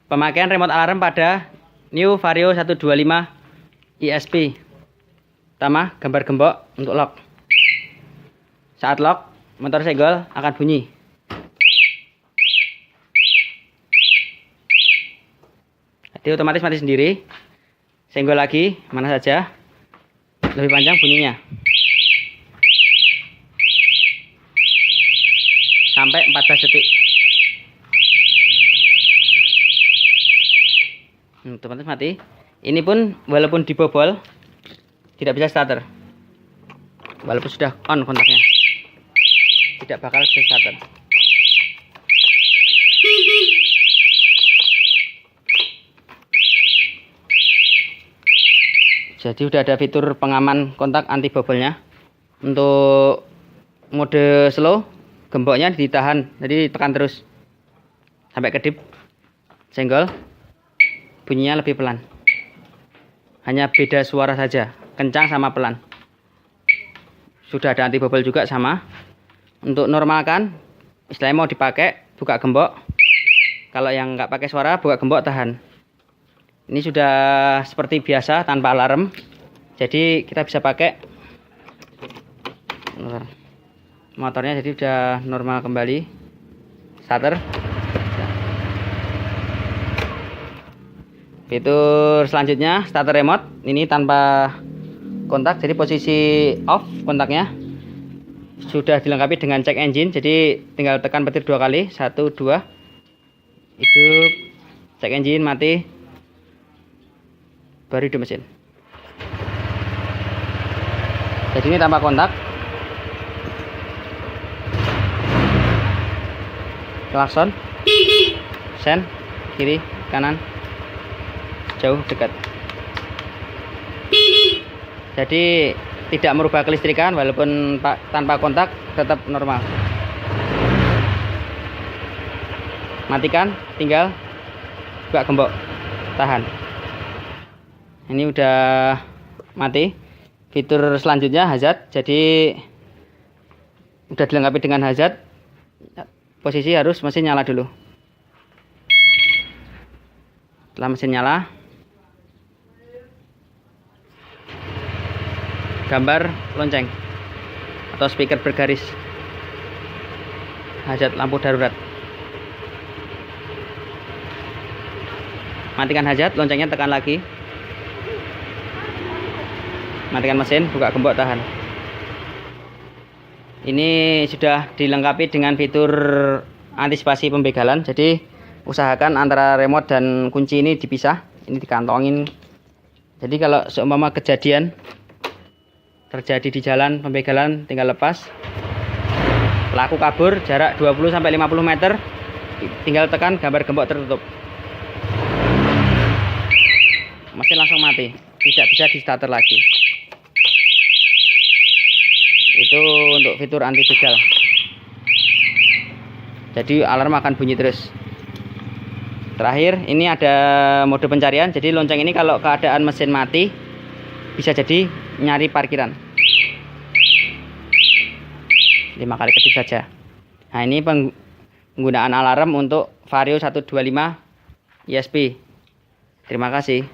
Pemakaian remote alarm pada New Vario 125 ESP. Pertama, gambar gembok untuk lock. Saat lock, motor senggol akan bunyi. Jadi otomatis mati sendiri. Senggol lagi, mana saja. Lebih panjang bunyinya. Sampai 14 detik. Otomatis mati. Ini pun walaupun dibobol tidak bisa starter. Walaupun sudah on kontaknya, tidak bakal bisa starter. Jadi udah ada fitur pengaman kontak anti bobolnya. Untuk mode slow, gemboknya ditahan, jadi tekan terus sampai kedip. Senggol, bunyinya lebih pelan. Hanya beda suara saja, kencang sama pelan. Sudah ada anti bobol juga sama. Untuk normalkan, istilahnya mau dipakai, buka gembok. Kalau yang nggak pakai suara, buka gembok tahan. Ini sudah seperti biasa tanpa alarm. Jadi kita bisa pakai motornya, jadi udah normal kembali. Starter. Fitur selanjutnya starter remote, ini tanpa kontak, jadi posisi off kontaknya. Sudah dilengkapi dengan check engine, jadi tinggal tekan petir 2 kali, 1, 2, hidup, check engine, mati, baru hidup mesin. Jadi ini tanpa kontak. Klakson, sen, kiri, kanan, jauh, dekat. Jadi tidak merubah kelistrikan, walaupun tanpa kontak tetap normal. Matikan, tinggal buka gembok, tahan. Ini udah mati. Fitur selanjutnya hazard, jadi udah dilengkapi dengan hazard. Posisi harus mesin nyala dulu. Setelah mesin nyala, gambar lonceng atau speaker bergaris, hazard lampu darurat. Matikan hazard, loncengnya tekan lagi. Matikan mesin, buka gembok, tahan. Ini sudah dilengkapi dengan fitur antisipasi pembegalan. Jadi usahakan antara remote dan kunci ini dipisah. Ini dikantongin. Jadi kalau seumpama kejadian terjadi di jalan pembegalan, tinggal lepas. Pelaku kabur jarak 20-50 meter, tinggal tekan gambar gembok tertutup. Mesin langsung mati, tidak bisa di starter lagi. Itu untuk fitur anti begal. Jadi alarm akan bunyi terus. Terakhir, ini ada mode pencarian. Jadi lonceng ini kalau keadaan mesin mati, bisa jadi nyari parkiran. 5 kali ketik saja. Nah, ini penggunaan alarm untuk Vario 125 ESP. Terima kasih.